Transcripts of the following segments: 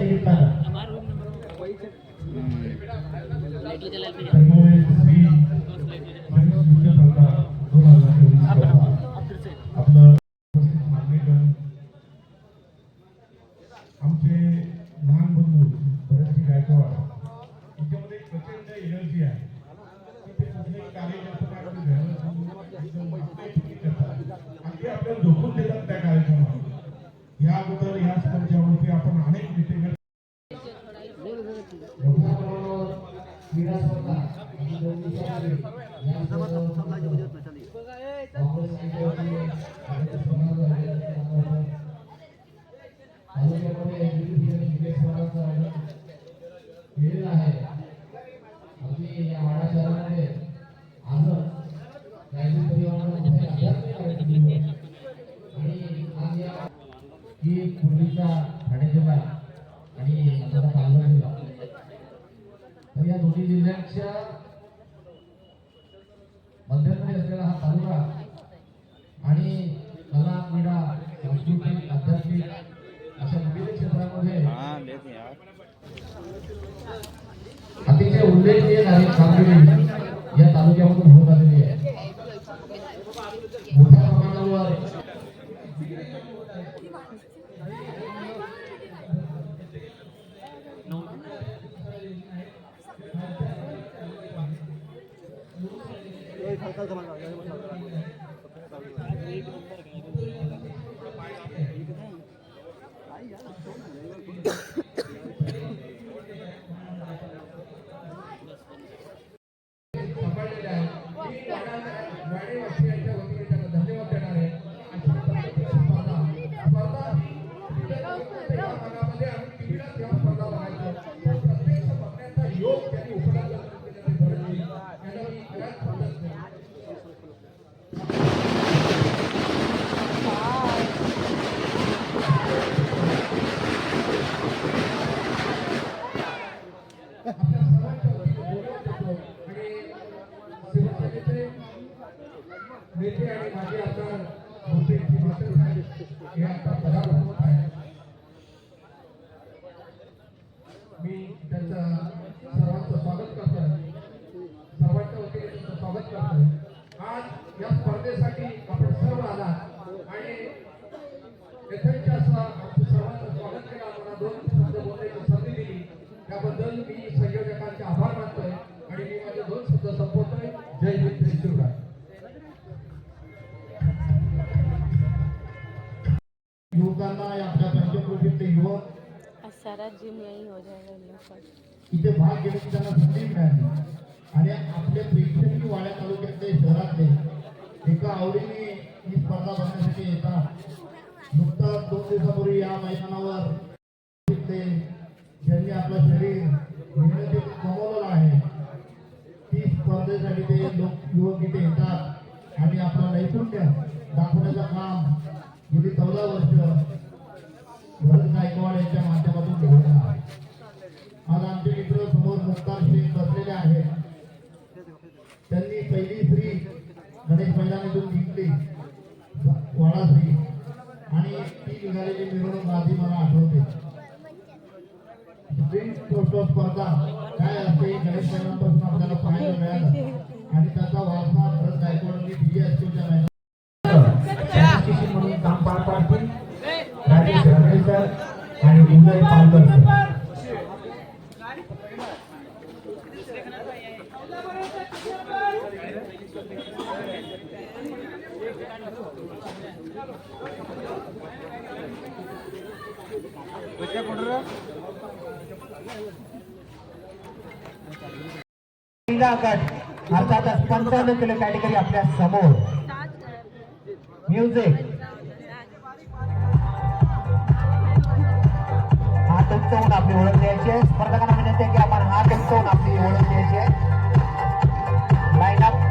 निमित्तानं आपलं आमचे लहान बंधू भरतजी गायकवाड यांच्यामध्ये प्रचंड एनर्जी आहे. ते कुठलेही कार्य अगदी आपल्याला झोपून देतात त्या कार्यक्रमात. या अगोदर या स्पर्धेवरती आपण अनेक मीटिंग या दोन्ही जिल्ह्यांच्या मध्यंतरी असलेला हा तालुका आणि कला क्रीडा सांस्कृतिक आध्यात्मिक अशा विविध क्षेत्रामध्ये अतिशय उल्लेखनीय कामगिरी या तालुक्यामधून होत आलेली आहे. मोठ्या प्रमाणावर नेते आणि माझे आमदार हे आता पदार्पण आहे. मी त्यांचं सर्वांचं स्वागत करतो. सर्वांच्या वतीने त्यांचं स्वागत करतो. आज या स्पर्धेसाठी आपण सर्व आला आणि यथेच्छ असं आमचं सर्वांचं स्वागत केलं. आम्हाला 2 शब्द बोलण्याची संधी दिली त्याबद्दल मी संयोजकांचे आभार मानतोय आणि मी माझे 2 शब्द संपवतोय. जय हिंद, जय शिवराय. युवकांना आपल्या पंचक्रोशीतले युवक सारा जिम यही हो जाएगा. इथे भाग घेण्याची त्यांना संधी मिळाली आणि आपल्या प्रेक्षणीय वाड्या तालुक्यातले शहरातले एका आवडीने ही स्पर्धा बघण्यासाठी येतात. नुकताच 2 दिवसापूर्वी या मैदानावर ज्यांनी आपलं शरीर मेहनतीत कमवलेलं आहे ती स्पर्धेसाठी ते युवक इथे येतात आणि आपलं नैपुण्य दाखवण्याचं काम गेली 14 वर्ष भरत गायकवाड यांच्या माध्यमातून केलेलं आहे. आज आमचे मित्र समोर मुक्तार शेख बसलेले आहेत. त्यांनी पहिली श्री गणेश मैदानातून जिंकली वाडा श्री आणि ती निघालेली मिरवणूक आधी मला आठवते. स्पर्धा काय असते गणेश मैदानापासून आपल्याला पाहायला मिळालं आणि त्याचा वारसा भरत गायकवाडांनी BSQच्या म्हणून काम पार पाडतील. राजेश रमेशर आणि उदय पालकर अर्थात 55 किलो कॅटेगरी आपल्या समोर. म्युझिक हात उंचावून आपली ओळख द्यायची आहे. स्पर्धकांना विनंती आहे की आपण हात उंचावून आपली ओळख द्यायची आहे. Line up.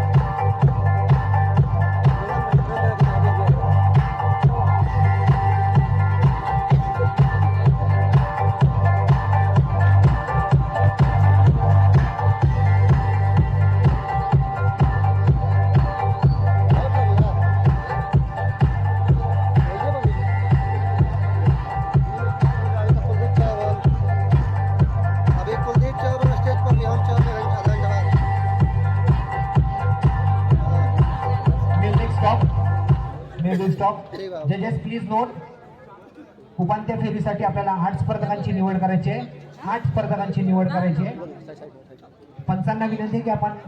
स्टॉप. जजेस प्लीज नोट. उपांत्य फेरीसाठी आपल्याला 8 स्पर्धकांची निवड करायची आहे. 8 स्पर्धकांची निवड करायची आहे. पंचांना विनंती की आपण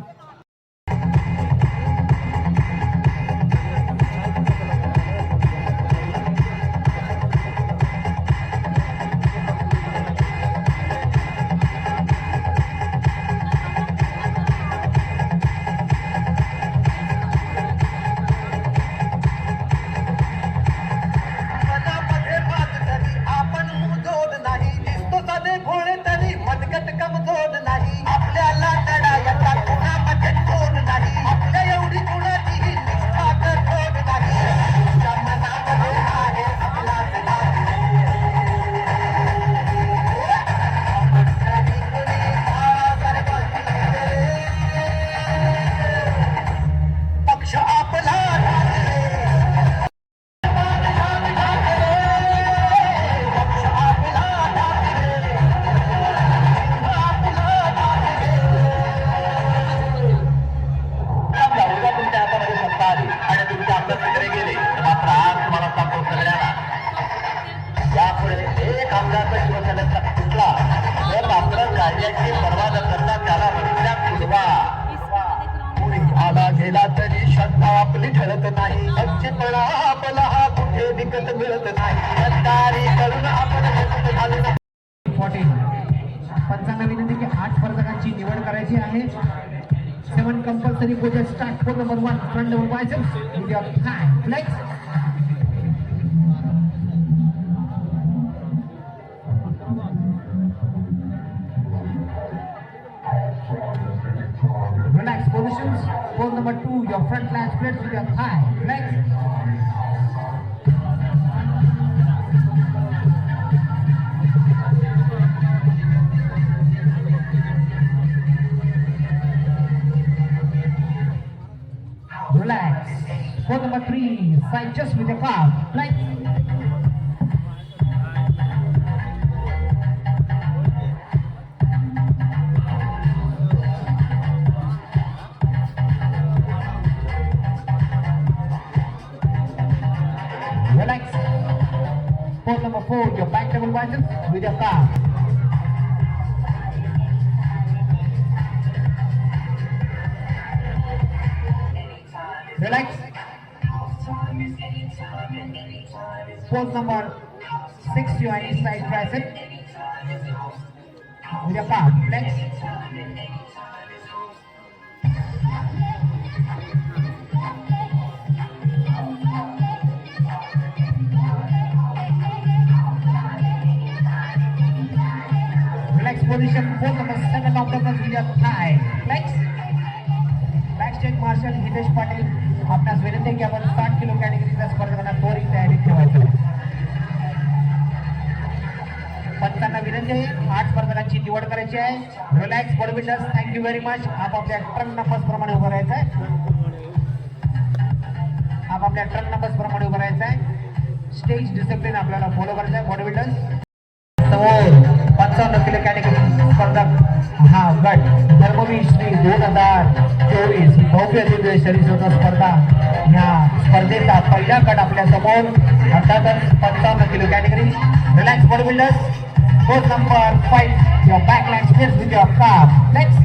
गेला तरी श्रद्धा आपली ठरत नाही. अच्छेपणा आपला हा कुठे विकत मिळत नाही. गद्दारी करून आपण घालून 14. पंचांना विनंती की 8 स्पर्धकांची निवड करायची आहे. 7 compulsory coaches start for number 1 front number biceps with your thigh flex. Relax positions. Pose number 2, your front lat splits with your thigh. Flex. Relax. Pose number 3, side just with your calf. Flex. Relax. Pose number 4, your back double biceps with your calf. Relax. Pose number 6, your any side tricep with your calf. Flex. Relax position, pose number 7 of the with your thigh. Flex. Backstage marshal Hitesh Patil आपणास विनंती की आपण 60 kilo कॅटेगरीच्या स्पर्धकांना त्वरित तयारीत ठेवायचं आहे. पंचांना विनंती आहे 8 स्पर्धकांची निवड करायची आहे. Relax body builders, thank you very much. आपापल्या ट्रक नंबर्स प्रमाणे उभं राहायचं आहे. आपापल्या ट्रक नंबर्स प्रमाणे उभं राहायचं आहे. स्टेज डिसिप्लिन आपल्याला फॉलो करायचं आहे. बॉडी बिल्डर्स समोर 55 किलो कॅटेगरी स्पर्धक हा गट धर्मवीर श्री 2024 भव्य दिव्य शरीरसोबत स्पर्धा. ह्या स्पर्धेचा पहिला गट आपल्या समोर अर्थातच 55 kilo category. Relax body builders. Post number 5, your back leg splits with your calf. Next.